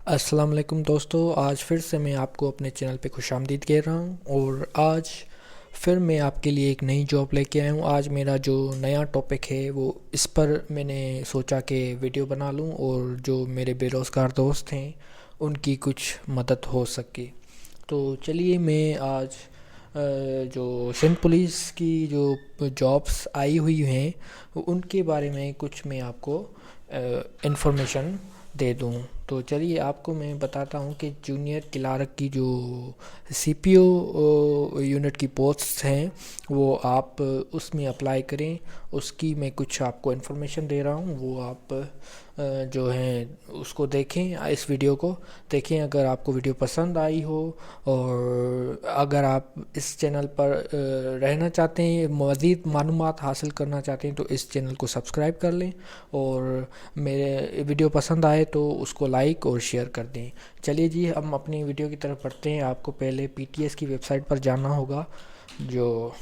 अस्सलाम वालेकुम दोस्तों, आज फिर से मैं आपको अपने चैनल पे खुशामदीद कह रहा हूँ। और आज फिर मैं आपके लिए एक नई जॉब लेके आया हूँ। आज मेरा जो नया टॉपिक है वो इस पर मैंने सोचा कि वीडियो बना लूँ और जो मेरे बेरोज़गार दोस्त हैं उनकी कुछ मदद हो सके। तो चलिए मैं आज जो सिंध पुलिस की जो जॉब्स आई हुई हैं उनके बारे में कुछ मैं आपको इन्फॉर्मेशन दे दूँ। तो चलिए आपको मैं बताता हूँ कि जूनियर क्लार्क की जो सीपीओ यूनिट की पोस्ट्स हैं वो आप उसमें अप्लाई करें। उसकी मैं कुछ आपको इन्फॉर्मेशन दे रहा हूँ, वो आप जो है उसको देखें, इस वीडियो को देखें। अगर आपको वीडियो पसंद आई हो और अगर आप इस चैनल पर रहना चाहते हैं, मज़ीद मालूमात हासिल करना चाहते हैं, तो इस चैनल को सब्सक्राइब कर लें और मेरे वीडियो पसंद आए तो उसको लाइक और शेयर कर दें। चलिए जी, हम अपनी वीडियो की तरफ बढ़ते हैं। आपको पहले पीटीएस की वेबसाइट पर जाना होगा, जो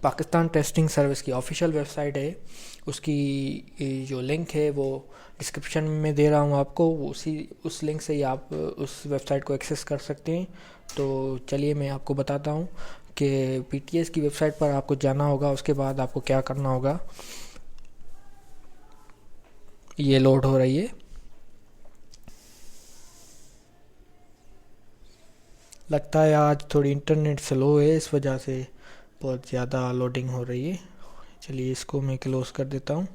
पाकिस्तान टेस्टिंग सर्विस की ऑफिशियल वेबसाइट है। उसकी जो लिंक है वो डिस्क्रिप्शन में दे रहा हूँ आपको, उस लिंक से ही आप उस वेबसाइट को एक्सेस कर सकते हैं। तो चलिए मैं आपको बताता हूँ कि पीटीएस की वेबसाइट पर आपको जाना होगा। उसके बाद आपको क्या करना होगा, ये लोड हो रही है। लगता है आज थोड़ी इंटरनेट स्लो है, इस वजह से बहुत ज़्यादा लोडिंग हो रही है। चलिए इसको मैं क्लोज़ कर देता हूँ।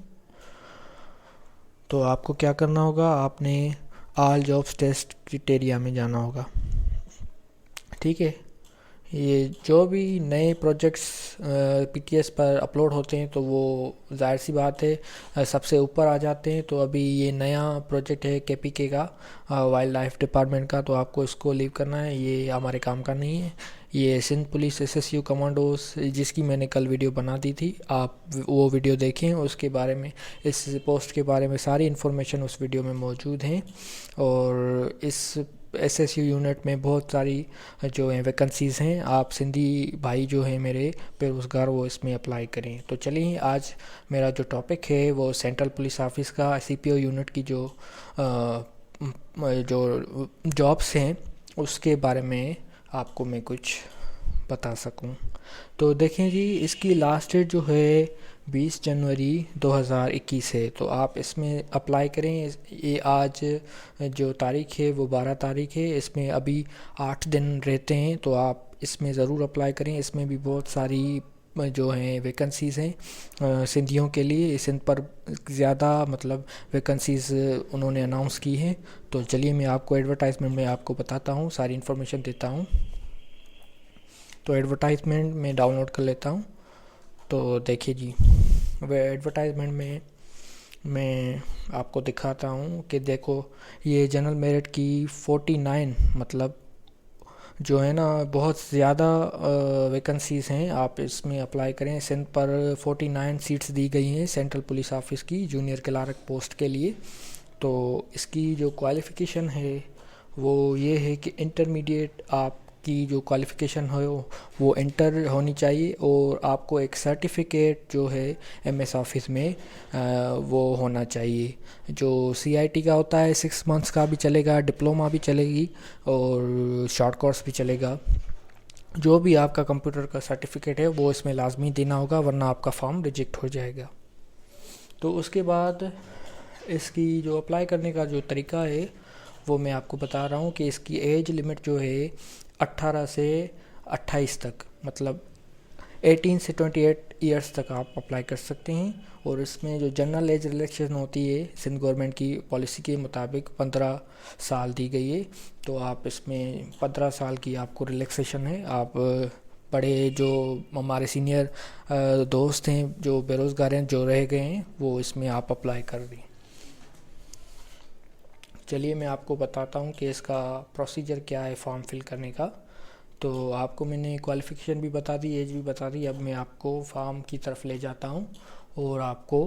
तो आपको क्या करना होगा, आपने ऑल जॉब्स टेस्ट क्राइटेरिया में जाना होगा। ठीक है, ये जो भी नए प्रोजेक्ट्स पीटीएस पर अपलोड होते हैं तो वो जाहिर सी बात है सबसे ऊपर आ जाते हैं। तो अभी ये नया प्रोजेक्ट है केपीके का, वाइल्ड लाइफ डिपार्टमेंट का, तो आपको इसको लीव करना है, ये हमारे काम का नहीं है। ये सिंध पुलिस एसएसयू कमांडोज जिसकी मैंने कल वीडियो बना दी थी, आप वो वीडियो देखें। उसके बारे में, इस पोस्ट के बारे में सारी इन्फॉर्मेशन उस वीडियो में मौजूद हैं। और इस एसएसयू यूनिट में बहुत सारी जो है वैकेंसीज़ हैं। आप सिंधी भाई जो हैं मेरे बेरोज़गार, वो इसमें अप्लाई करें। तो चलिए आज मेरा जो टॉपिक है वो सेंट्रल पुलिस ऑफिस का सीपीओ यूनिट की जो जॉब्स हैं उसके बारे में आपको मैं कुछ बता सकूं। तो देखें जी, इसकी लास्ट डेट जो है 20 जनवरी 2021 है। तो आप इसमें अप्लाई करें। ये आज जो तारीख़ है वो 12 तारीख़ है। इसमें अभी 8 दिन रहते हैं, तो आप इसमें ज़रूर अप्लाई करें। इसमें भी बहुत सारी जो हैं वैकेंसीज़ हैं सिंधियों के लिए। सिंध पर ज़्यादा मतलब वैकेंसीज़ उन्होंने अनाउंस की हैं। तो चलिए मैं आपको एडवर्टाइजमेंट में आपको बताता हूँ, सारी इन्फॉर्मेशन देता हूँ। तो एडवर्टाइजमेंट में डाउनलोड कर लेता हूँ। तो देखिए जी, वह एडवर्टाइजमेंट में मैं आपको दिखाता हूँ कि देखो, ये जनरल मेरिट की 49 मतलब जो है ना बहुत ज़्यादा वैकेंसीज़ हैं। आप इसमें अप्लाई करें। सिंध पर 49 सीट्स दी गई हैं सेंट्रल पुलिस ऑफिस की जूनियर क्लार्क पोस्ट के लिए। तो इसकी जो क्वालिफ़िकेशन है वो ये है कि इंटरमीडिएट आपकी जो क्वालिफ़िकेशन हो वो इंटर होनी चाहिए, और आपको एक सर्टिफिकेट जो है एमएस ऑफिस में वो होना चाहिए। जो सीआईटी का होता है 6 मंथ्स का भी चलेगा, डिप्लोमा भी चलेगी और शॉर्ट कोर्स भी चलेगा। जो भी आपका कंप्यूटर का सर्टिफिकेट है वो इसमें लाजमी देना होगा, वरना आपका फॉर्म रिजेक्ट हो जाएगा। तो उसके बाद इसकी जो अप्लाई करने का जो तरीका है वो मैं आपको बता रहा हूँ कि इसकी एज लिमिट जो है 18 से 28 तक, मतलब 18 से 28 ईयर्स तक आप अप्लाई कर सकते हैं। और इसमें जो जनरल एज रिलैक्सेशन होती है सिंध गवर्नमेंट की पॉलिसी के मुताबिक 15 साल दी गई है। तो आप इसमें 15 साल की आपको रिलैक्सेशन है। आप बड़े जो हमारे सीनियर दोस्त हैं जो बेरोज़गार हैं, जो रह गए हैं, वो इसमें आप अप्लाई कर दें। चलिए मैं आपको बताता हूँ कि इसका प्रोसीजर क्या है फॉर्म फिल करने का। तो आपको मैंने क्वालिफ़िकेशन भी बता दी, एज भी बता दी। अब मैं आपको फॉर्म की तरफ ले जाता हूँ और आपको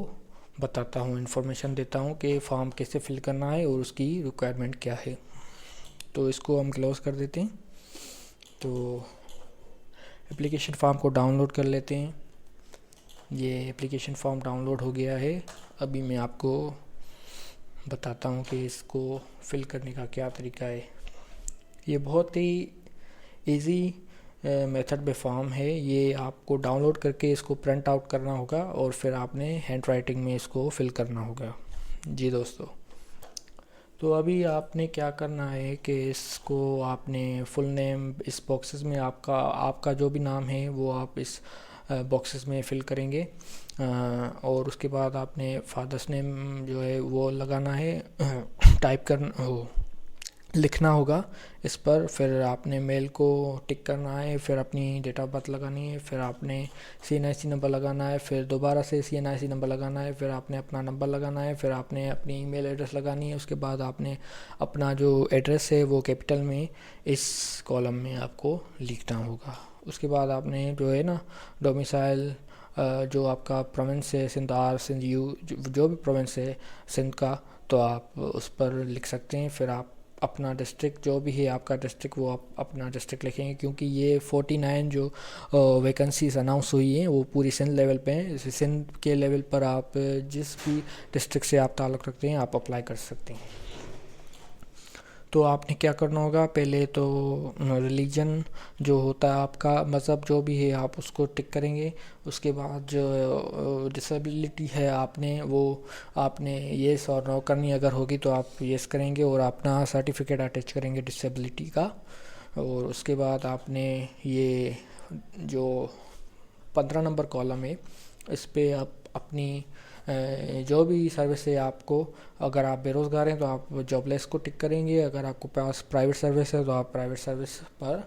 बताता हूँ, इन्फॉर्मेशन देता हूँ कि फॉर्म कैसे फिल करना है और उसकी रिक्वायरमेंट क्या है। तो इसको हम क्लोज़ कर देते हैं। तो एप्लीकेशन फॉर्म को डाउनलोड कर लेते हैं। ये एप्लीकेशन फॉर्म डाउनलोड हो गया है। अभी मैं आपको बताता हूँ कि इसको फिल करने का क्या तरीका है। ये बहुत ही इजी मेथड में फॉर्म है। ये आपको डाउनलोड करके इसको प्रिंट आउट करना होगा और फिर आपने हैंड राइटिंग में इसको फिल करना होगा। जी दोस्तों, तो अभी आपने क्या करना है कि इसको आपने फुल नेम इस बॉक्सेस में आपका जो भी नाम है वो आप इस बॉक्सेस में फिल करेंगे। और उसके बाद आपने फादर्स नेम जो है वो लगाना है, टाइप करना हो, लिखना होगा इस पर। फिर आपने मेल को टिक करना है, फिर अपनी डेट ऑफ बर्थ लगानी है, फिर आपने CNIC नंबर लगाना है, फिर दोबारा से CNIC नंबर लगाना है, फिर आपने अपना नंबर लगाना है, फिर आपने अपनी ईमेल एड्रेस लगानी है। उसके बाद आपने अपना जो एड्रेस है वो कैपिटल में इस कॉलम में आपको लिखना होगा। उसके बाद आपने जो है ना डोमिसाइल, जो आपका प्रोविंस है, सिंध आर, सिंध यू, जो भी प्रोविंस है सिंध का, तो आप उस पर लिख सकते हैं। फिर आप अपना डिस्ट्रिक्ट जो भी है आपका डिस्ट्रिक्ट, वो आप अपना डिस्ट्रिक्ट लिखेंगे, क्योंकि ये 49 जो वैकेंसीज अनाउंस हुई हैं वो पूरी सिंध लेवल पे हैं। सिंध के लेवल पर आप जिस भी डिस्ट्रिक्ट से आप ताल्लुक़ रखते हैं आप अप्लाई कर सकते हैं। तो आपने क्या करना होगा, पहले तो रिलीजन जो होता है आपका मज़हब जो भी है आप उसको टिक करेंगे। उसके बाद जो डिसेबिलिटी है आपने येस और नो करनी अगर होगी तो आप येस करेंगे और अपना सर्टिफिकेट अटैच करेंगे डिसेबिलिटी का। और उसके बाद आपने ये जो 15 नंबर कॉलम है इस पर आप अपनी जो भी सर्विस है आपको, अगर आप बेरोज़गार हैं तो आप जॉबलेस को टिक करेंगे, अगर आपको पास प्राइवेट सर्विस है तो आप प्राइवेट सर्विस पर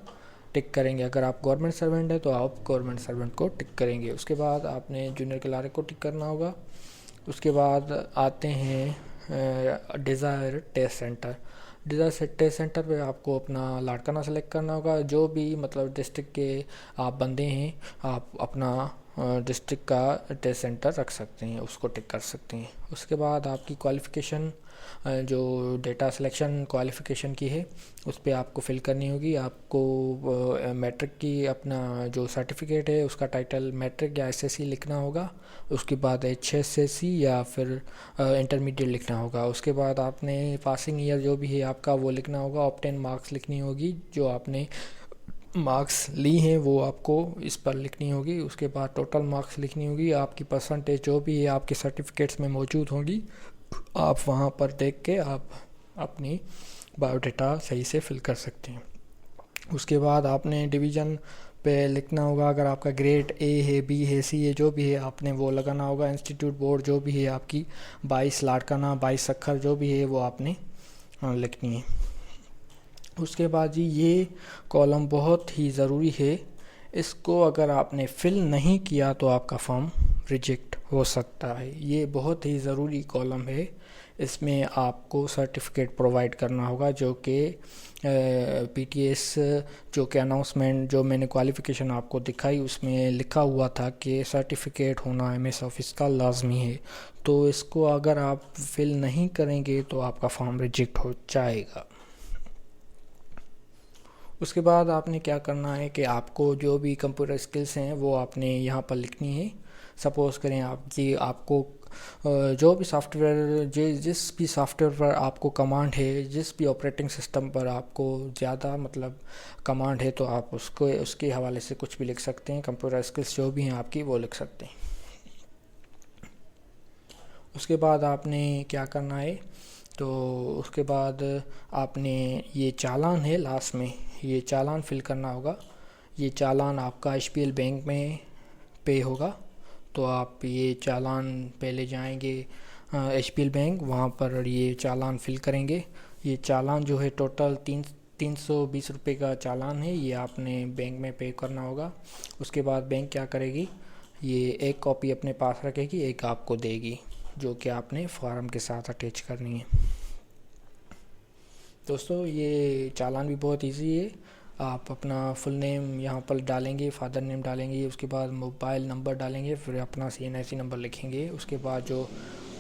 टिक करेंगे, अगर आप गवर्नमेंट सर्वेंट है तो आप गवर्नमेंट सर्वेंट को टिक करेंगे। उसके बाद आपने जूनियर क्लार्क को टिक करना होगा। उसके बाद आते हैं desire test centre. Desire test centre पे आपको अपना लाड़काना सेलेक्ट करना होगा। जो भी मतलब डिस्ट्रिक्ट के आप बंदे हैं आप अपना डिस्ट्रिक्ट का टेस्ट सेंटर रख सकते हैं, उसको टिक कर सकते हैं। उसके बाद आपकी क्वालिफ़िकेशन जो डेटा सिलेक्शन क्वालिफ़िकेशन की है उस पर आपको फिल करनी होगी। आपको मैट्रिक की अपना जो सर्टिफिकेट है उसका टाइटल मैट्रिक या SSC लिखना होगा। उसके बाद HSSC या फिर इंटरमीडिएट लिखना होगा। उसके बाद आपने पासिंग ईयर जो भी है आपका वो लिखना होगा। ऑब्टेन मार्क्स लिखनी होगी, जो आपने मार्क्स ली हैं वो आपको इस पर लिखनी होगी। उसके बाद टोटल मार्क्स लिखनी होगी। आपकी परसेंटेज जो भी है आपके सर्टिफिकेट्स में मौजूद होगी, आप वहाँ पर देख के आप अपनी बायोडाटा सही से फिल कर सकते हैं। उसके बाद आपने डिवीज़न पे लिखना होगा। अगर आपका ग्रेड A है, B है, C है, जो भी है आपने वो लगाना होगा। इंस्टीट्यूट बोर्ड जो भी है आपकी 22 लाड़काना 22 अक्षर जो भी है वो आपने लिखनी है। उसके बाद जी ये कॉलम बहुत ही ज़रूरी है, इसको अगर आपने फिल नहीं किया तो आपका फॉर्म रिजेक्ट हो सकता है। ये बहुत ही ज़रूरी कॉलम है। इसमें आपको सर्टिफिकेट प्रोवाइड करना होगा जो कि PTS जो कि अनाउंसमेंट जो मैंने क्वालिफ़िकेशन आपको दिखाई उसमें लिखा हुआ था कि सर्टिफिकेट होना MS ऑफिस का लाजमी है। तो इसको अगर आप फिल नहीं करेंगे तो आपका फॉर्म रिजेक्ट हो जाएगा। उसके बाद आपने क्या करना है कि आपको जो भी कंप्यूटर स्किल्स हैं वो आपने यहाँ पर लिखनी है। सपोज़ करें आपको जो भी सॉफ्टवेयर जिस भी सॉफ्टवेयर पर आपको कमांड है, जिस भी ऑपरेटिंग सिस्टम पर आपको ज़्यादा मतलब कमांड है तो आप उसके हवाले से कुछ भी लिख सकते हैं। कंप्यूटर स्किल्स जो भी हैं आपकी वो लिख सकते हैं। उसके बाद आपने क्या करना है, तो उसके बाद आपने ये चालान है लास्ट में, ये चालान फिल करना होगा। ये चालान आपका HPL बैंक में पे होगा, तो आप ये चालान पहले जाएंगे HPL बैंक, वहाँ पर ये चालान फिल करेंगे। ये चालान जो है टोटल 320 रुपये का चालान है, ये आपने बैंक में पे करना होगा। उसके बाद बैंक क्या करेगी, ये एक कॉपी अपने पास रखेगी, एक आपको देगी, जो कि आपने फॉर्म के साथ अटैच करनी है। दोस्तों ये चालान भी बहुत इजी है। आप अपना फुल नेम यहाँ पर डालेंगे, फादर नेम डालेंगे, उसके बाद मोबाइल नंबर डालेंगे, फिर अपना CNIC नंबर लिखेंगे। उसके बाद जो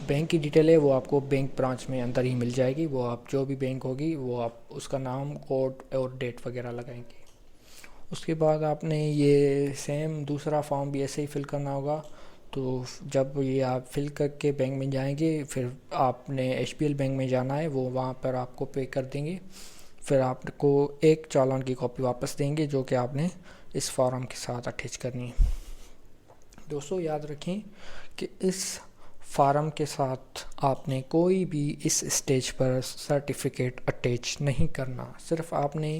बैंक की डिटेल है वो आपको बैंक ब्रांच में अंदर ही मिल जाएगी। वो आप जो भी बैंक होगी वो आप उसका नाम, कोड और डेट वगैरह लगाएंगे। उसके बाद आपने ये सेम दूसरा फॉर्म भी ऐसे ही फिल करना होगा। तो जब ये आप फिल करके बैंक में जाएंगे, फिर आपने HPL बैंक में जाना है, वो वहाँ पर आपको पे कर देंगे। फिर आपको एक चालान की कॉपी वापस देंगे जो कि आपने इस फॉर्म के साथ अटैच करनी है। दोस्तों याद रखें कि इस फार्म के साथ आपने कोई भी इस स्टेज पर सर्टिफिकेट अटैच नहीं करना। सिर्फ आपने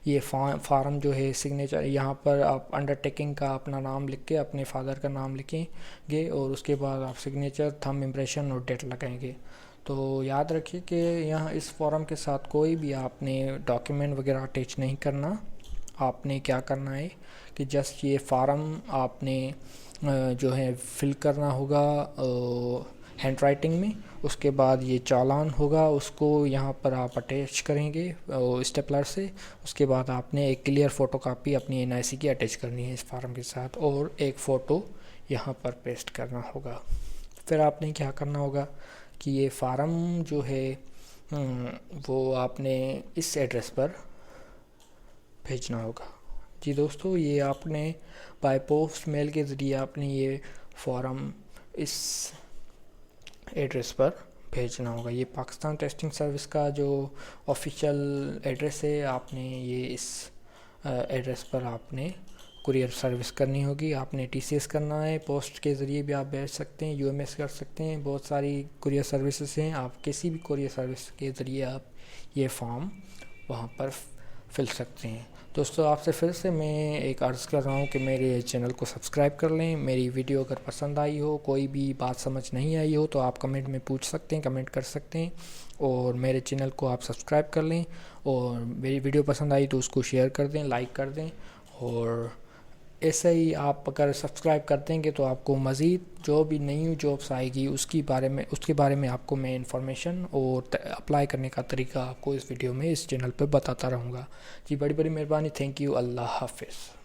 ये फार्म जो है सिग्नेचर, यहाँ पर आप अंडरटेकिंग का अपना नाम लिख के अपने फादर का नाम लिखेंगे और उसके बाद आप सिग्नेचर, थंब इम्प्रेशन और डेट लगाएंगे। तो याद रखिए कि यहाँ इस फॉर्म के साथ कोई भी आपने डॉक्यूमेंट वगैरह अटैच नहीं करना। आपने क्या करना है कि जस्ट ये फार्म आपने जो है फिल करना होगा हैंड राइटिंग में। उसके बाद ये चालान होगा, उसको यहाँ पर आप अटैच करेंगे स्टेपलर से। उसके बाद आपने एक क्लियर फ़ोटोकॉपी अपनी NIC की अटैच करनी है इस फार्म के साथ, और एक फ़ोटो यहाँ पर पेस्ट करना होगा। फिर आपने क्या करना होगा कि ये फार्म जो है वो आपने इस एड्रेस पर भेजना होगा। जी दोस्तों, ये आपने बाय पोस्ट मेल के ज़रिए आपने ये फॉर्म इस एड्रेस पर भेजना होगा। ये पाकिस्तान टेस्टिंग सर्विस का जो ऑफिशियल एड्रेस है, आपने ये इस एड्रेस पर आपने कुरियर सर्विस करनी होगी। आपने TCS करना है, पोस्ट के ज़रिए भी आप भेज सकते हैं, UMS कर सकते हैं, बहुत सारी कुरियर सर्विसेज हैं। आप किसी भी कुरियर सर्विस के ज़रिए आप ये फॉर्म वहाँ पर फिल सकते हैं। दोस्तों आपसे फिर से मैं एक अर्ज़ कर रहा हूँ कि मेरे चैनल को सब्सक्राइब कर लें। मेरी वीडियो अगर पसंद आई हो, कोई भी बात समझ नहीं आई हो, तो आप कमेंट में पूछ सकते हैं, कमेंट कर सकते हैं, और मेरे चैनल को आप सब्सक्राइब कर लें। और मेरी वीडियो पसंद आई तो उसको शेयर कर दें, लाइक कर दें। और ऐसे ही आप अगर सब्सक्राइब कर देंगे तो आपको मज़ीद जो भी नई जॉब्स आएगी उसके बारे में आपको मैं इन्फॉर्मेशन और अप्लाई करने का तरीका आपको इस वीडियो में इस चैनल पर बताता रहूँगा। जी बड़ी बड़ी मेहरबानी, थैंक यू, अल्लाह हाफ़िज़।